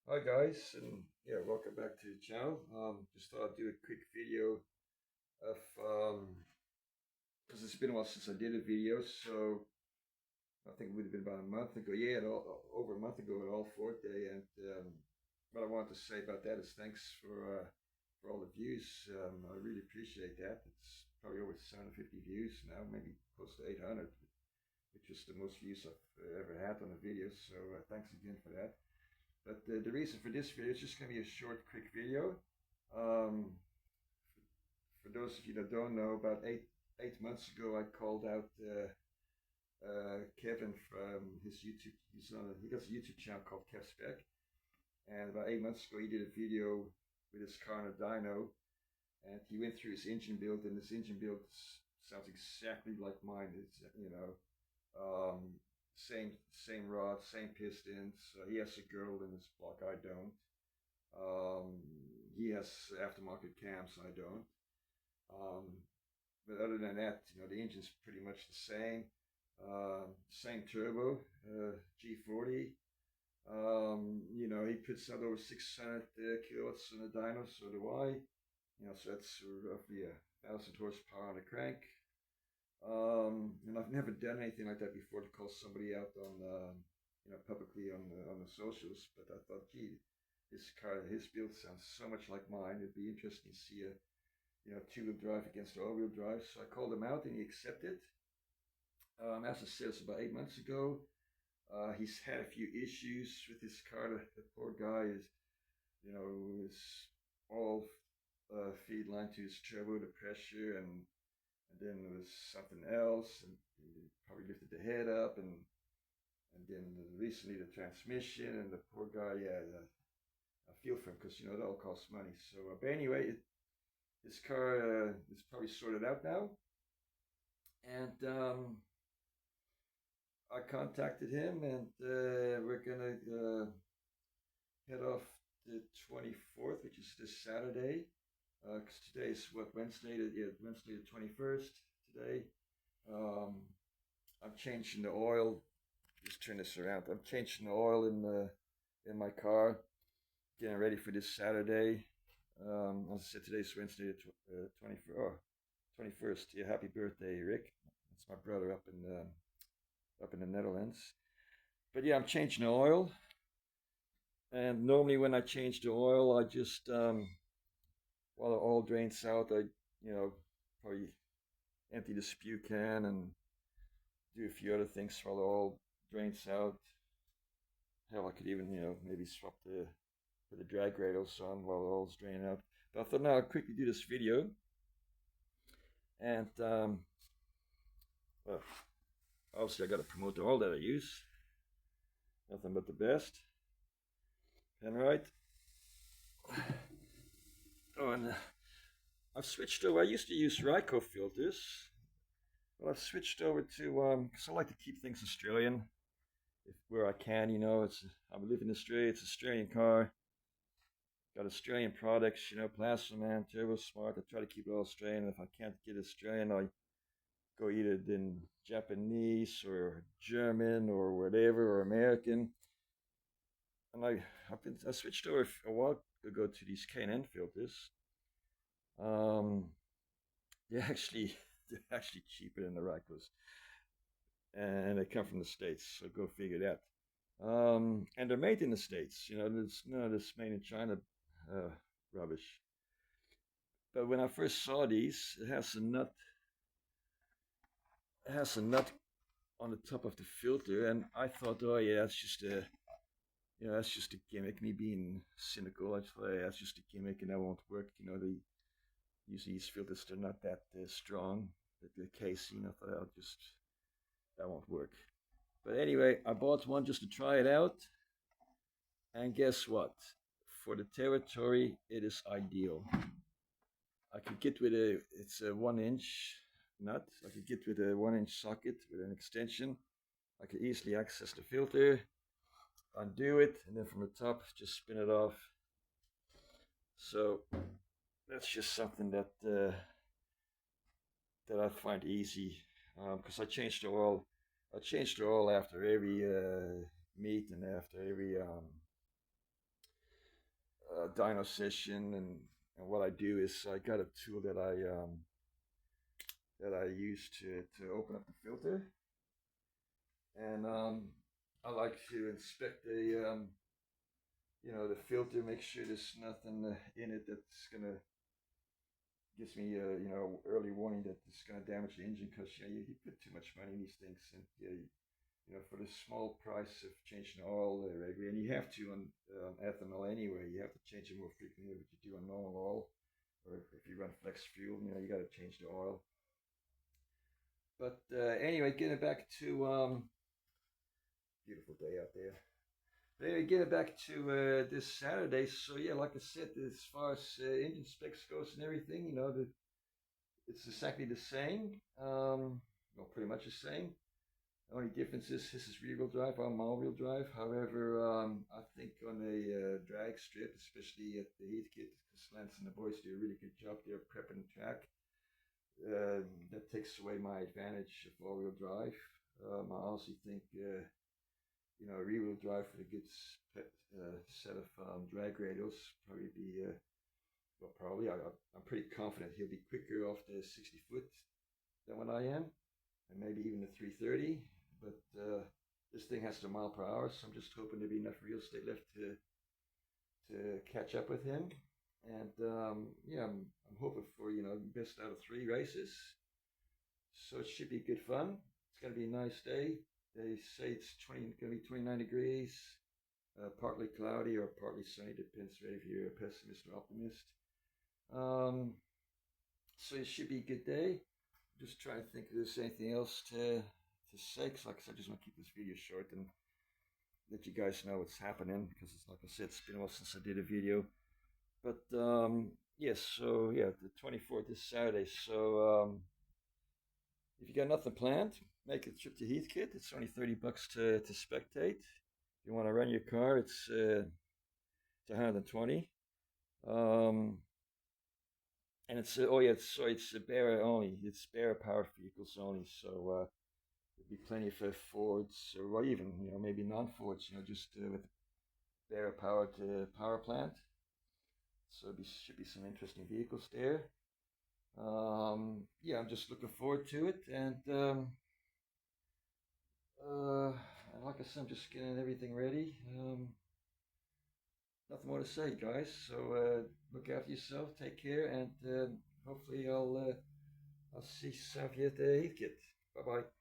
Hi guys, and yeah, welcome back to the channel. Just thought I'd do a quick video of because it's been a while since I did a video, so I think it would have been about a month ago. Yeah, over a month ago at All Fourth Day, and what I wanted to say about that is thanks for all the views. I really appreciate that. It's probably over 750 views now, maybe close to 800, which is the most views I've ever had on a video. So thanks again for that. But the reason for this video is just going to be a short, quick video. Um, for those of you that don't know, about eight months ago, I called out Kevin from his YouTube. He got a YouTube channel called Kev Spec, and about 8 months ago, he did a video with his car on a dyno, and he went through his engine build, and this engine build sounds exactly like mine. It's same rod, same pistons. He has a girl in his block. I don't. He has aftermarket cams. I don't. Um, but other than that, the engine's pretty much the same. Same turbo, G40. He puts out over 600 kilowatts on the dyno, so do I. So that's roughly 1,000 horsepower on the crank. And I've never done anything like that before to call somebody out on, publicly on the socials. But I thought, gee, his build sounds so much like mine. It'd be interesting to see a, two-wheel drive against all-wheel drive. So I called him out, and he accepted. As I said, it's about 8 months ago. He's had a few issues with his car. The poor guy is all feed line to his turbo, the pressure, and then there was something else, and he probably lifted the head up, and then recently the transmission, and the poor guy, yeah, I feel for him because it all costs money. So, but anyway, his car is probably sorted out now, and I contacted him, and we're gonna head off the 24th, which is this Saturday. Because today's what, Wednesday? Wednesday the 21st today. I'm changing the oil. Just turn this around. I'm changing the oil in my car, getting ready for this Saturday. As I said, today's Wednesday the 21st. Yeah, happy birthday, Rick. That's my brother up in the Netherlands. But yeah, I'm changing the oil. And normally when I change the oil, I just while the oil drains out, I probably empty the spew can and do a few other things while the oil drains out. Hell, I could even maybe swap put the drag rails on while the oil's draining out. But I thought, now I'll quickly do this video, and well, obviously I got to promote the oil that I use. Nothing but the best. And right. Oh, and I've switched over. I used to use Ryco filters, but I've switched over to because I like to keep things Australian, where I can. I live in Australia. It's an Australian car. Got Australian products. Plastoman, Turbo Smart. I try to keep it all Australian. If I can't get Australian, I go either in Japanese or German or whatever, or American. And I switched over a while ago to these K&N filters. They're actually they're actually cheaper than the Rycos, and they come from the States. So go figure that. And they're made in the States. There's none of this made in China rubbish. But when I first saw these, it has a nut. It has a nut on the top of the filter, and I thought, oh yeah, that's just a gimmick. Me being cynical, I thought, yeah, that's just a gimmick, and that won't work. Usually these filters, they're not that strong. The casing, I thought, that won't work. But anyway, I bought one just to try it out, and guess what? For the territory, it is ideal. I could get it's a 1-inch nut. I could get with a 1-inch socket with an extension. I could easily access the filter, undo it, and then from the top, just spin it off. So that's just something that I find easy, because I change the oil. I change the oil after every meet and after every dyno session, and what I do is I got a tool that I use to open up the filter, and I like to inspect the filter, make sure there's nothing in it that's gonna gives me early warning that it's gonna damage the engine, because you put too much money in these things, and for the small price of changing oil regularly, and you have to on ethanol anyway, you have to change it more frequently than what you do on normal oil, or if you run flex fuel, you got to change the oil. But anyway, getting back to beautiful day out there. But anyway, getting back to this Saturday. So yeah, like I said, as far as engine specs goes and everything, it's exactly the same. Well, pretty much the same. The only difference is this is rear-wheel drive, I'm all-wheel drive. However, I think on a drag strip, especially at the heat kit, because Lance and the boys do a really good job there prepping the track. That takes away my advantage of all-wheel drive. I also think, rear-wheel drive with a good set of drag radials probably be, well, probably, I'm pretty confident he'll be quicker off the 60 foot than what I am, and maybe even the 330. But this thing has the mile per hour, so I'm just hoping there'll be enough real estate left to catch up with him. And yeah, I'm hoping for best out of 3 races, so it should be good fun. It's gonna be a nice day. They say it's gonna be 29 degrees, partly cloudy or partly sunny, depends if you're a pessimist or optimist. So it should be a good day. Just trying to think if there's anything else to say, because like I said, I just want to keep this video short and let you guys know what's happening, because it's like I said, it's been a while since I did a video. But yes, so yeah, the 24th this Saturday. So if you got nothing planned, make a trip to Heathkit. It's only $30 to spectate. If you want to rent your car, it's 120. And it's it's Barra only. It's Barra powered vehicles only. So there'll be plenty of Fords, or even maybe non-Fords. Just with Barra powered power plant. So should be some interesting vehicles there. Yeah, I'm just looking forward to it, and like I said, I'm just getting everything ready. Nothing more to say, guys. So look after yourself, take care, and hopefully I'll see some of you at the Heathkit. Bye bye.